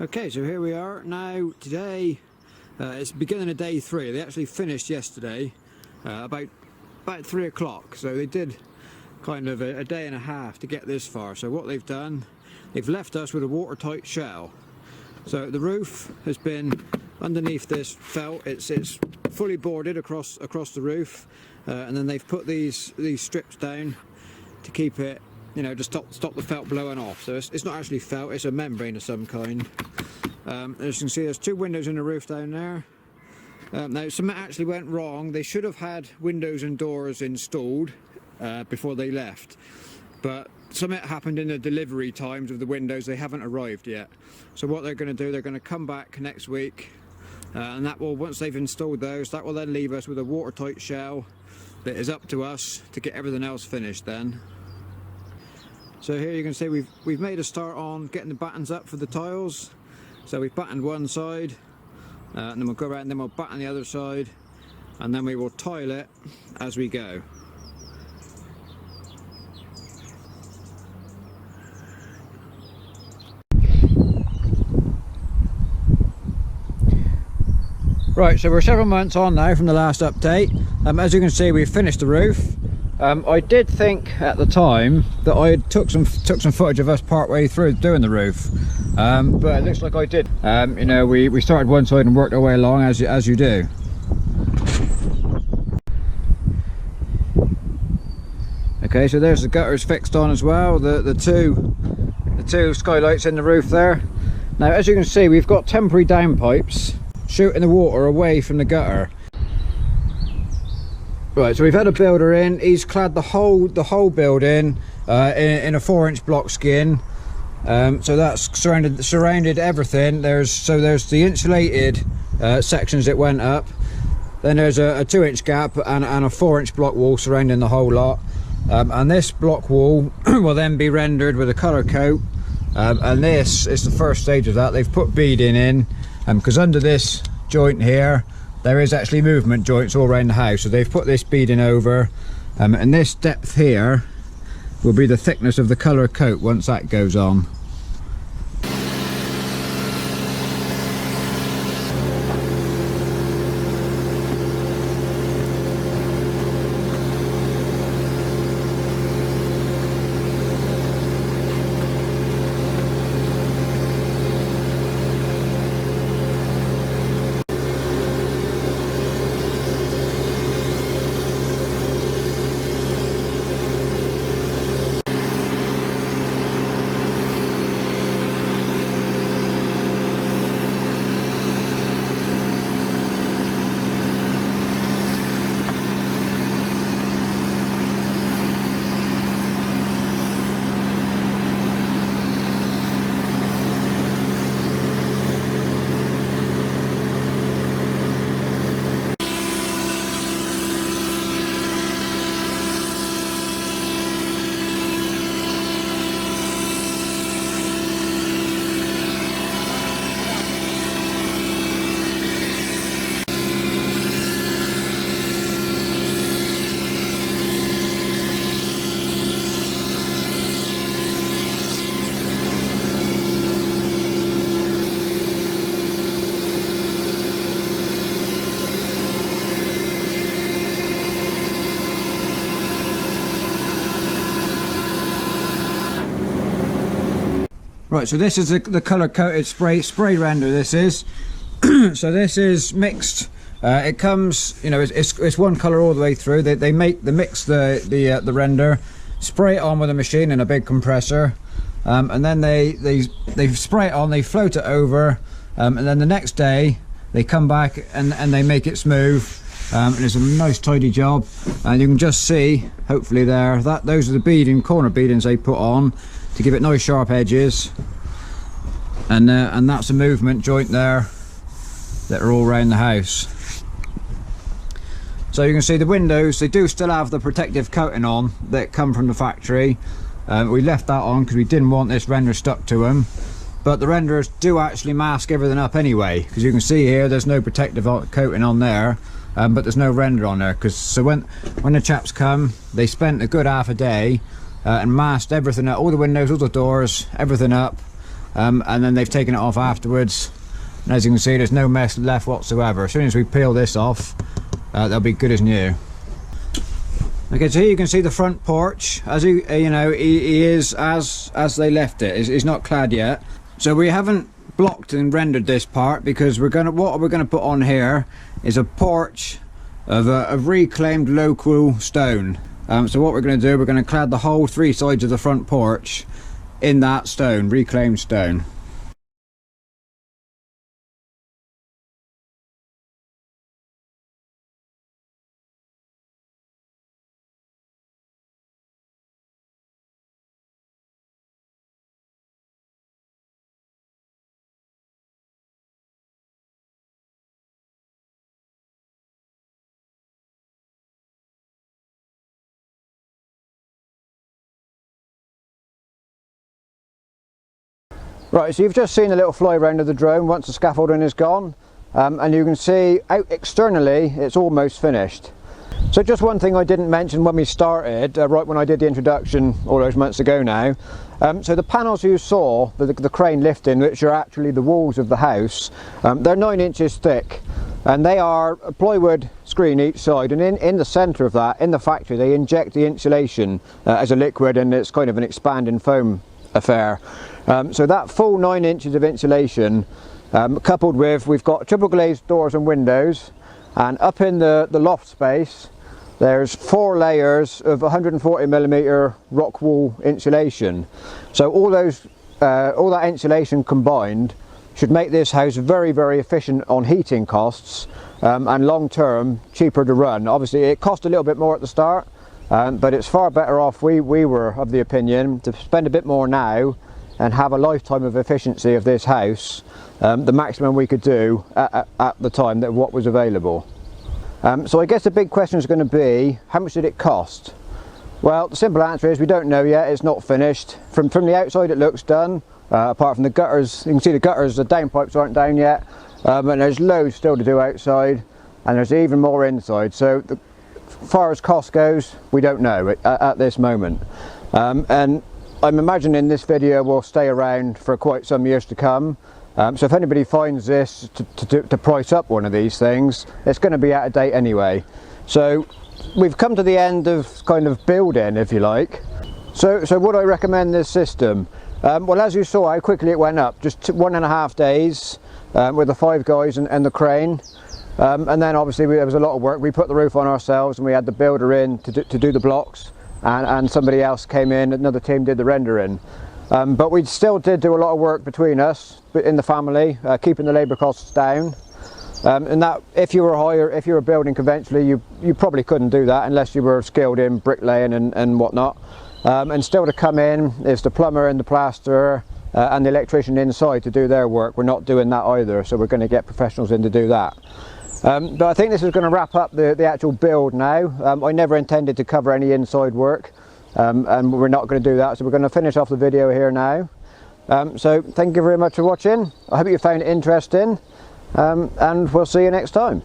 Okay, so here we are now. Today it's beginning of day 3. They actually finished yesterday about 3 o'clock, so they did kind of a day and a half to get this far. So what they've done, they've left us with a watertight shell. So the roof has been underneath this felt. It's fully boarded across the roof, and then they've put these strips down to keep it, you know, to stop the felt blowing off. So it's not actually felt, it's a membrane of some kind. As you can see, there's 2 windows in the roof down there. Now something actually went wrong. They should have had windows and doors installed before they left, but something happened in the delivery times of the windows. They haven't arrived yet. So what they're going to do, they're going to come back next week, and that will, once they've installed those, that will then leave us with a watertight shell that is up to us to get everything else finished then. So here you can see we've made a start on getting the battens up for the tiles. So we've battened one side, and then we'll go around and then we'll batten the other side, and then we will tile it as we go. Right, so we're several months on now from the last update. As you can see, we've finished the roof. I did think at the time that I took some footage of us part way through doing the roof, but it looks like I did. You know, we started one side and worked our way along as you do. Okay, so there's the gutters fixed on as well. The two skylights in the roof there. Now, as you can see, we've got temporary downpipes shooting the water away from the gutter. Right, so we've had a builder in. He's clad the whole building in a 4-inch block skin. So that's surrounded everything. There's the insulated sections that went up. Then there's a 2-inch gap and a 4-inch block wall surrounding the whole lot. And this block wall will then be rendered with a colour coat. And this is the first stage of that. They've put beading in, because under this joint here there is actually movement joints all around the house, so they've put this beading over, and this depth here will be the thickness of the colour coat once that goes on. Right, so this is the colour coated spray render. This is so this is mixed. It comes, you know, it's one colour all the way through. They mix the render, spray it on with a machine in a big compressor, and then they spray it on, they float it over, and then the next day they come back and they make it smooth, and it's a nice tidy job. And you can just see, hopefully there, that those are the corner beadings they put on to give it nice sharp edges, and that's a movement joint there that are all around the house. So you can see the windows, they do still have the protective coating on that come from the factory. We left that on because we didn't want this render stuck to them, but the renders do actually mask everything up anyway, because you can see here there's no protective coating on there, but there's no render on there. So when the chaps come, they spent a good half a day and masked everything up, all the windows, all the doors, everything up, and then they've taken it off afterwards, and as you can see there's no mess left whatsoever. As soon as we peel this off, they'll be good as new. Okay, so here you can see the front porch. As he is as they left it. He's not clad yet, so we haven't blocked and rendered this part, because what we're gonna put on here is a porch of reclaimed local stone. So what we're going to do, we're going to clad the whole 3 sides of the front porch in that stone, reclaimed stone. Right, so you've just seen a little fly round of the drone once the scaffolding is gone, and you can see out externally it's almost finished. So just one thing I didn't mention when we started, right when I did the introduction all those months ago now. So the panels you saw, the crane lifting, which are actually the walls of the house, they're 9 inches thick, and they are a plywood screen each side, and in the centre of that, in the factory, they inject the insulation as a liquid, and it's kind of an expanding foam affair. So that full 9 inches of insulation, coupled with, we've got triple glazed doors and windows, and up in the loft space there's 4 layers of 140mm rock wool insulation. So all that insulation combined should make this house very, very efficient on heating costs, and long term cheaper to run. Obviously it cost a little bit more at the start, but it's far better off, we were of the opinion, to spend a bit more now and have a lifetime of efficiency of this house, the maximum we could do at the time that what was available. So I guess the big question is going to be, how much did it cost? Well, the simple answer is we don't know yet. It's not finished. From the outside it looks done, apart from the gutters. You can see the gutters, the downpipes aren't down yet, and there's loads still to do outside, and there's even more inside. So as far as cost goes, we don't know at this moment, and I'm imagining this video will stay around for quite some years to come. So if anybody finds this to price up one of these things, it's going to be out of date anyway. So we've come to the end of kind of building, if you like. So would I recommend this system? Well, as you saw how quickly it went up, just 1.5 days with the 5 guys and the crane. And then obviously there was a lot of work. We put the roof on ourselves, and we had the builder in to do the blocks, and somebody else came in, another team did the rendering. But we still did do a lot of work between us in the family, keeping the labour costs down. And that, if you were building conventionally, you probably couldn't do that unless you were skilled in bricklaying and whatnot. And still to come in is the plumber and the plasterer and the electrician inside to do their work. We're not doing that either, so we're going to get professionals in to do that. But I think this is going to wrap up the actual build now. I never intended to cover any inside work, and we're not going to do that, so we're going to finish off the video here now. So thank you very much for watching. I hope you found it interesting, and we'll see you next time.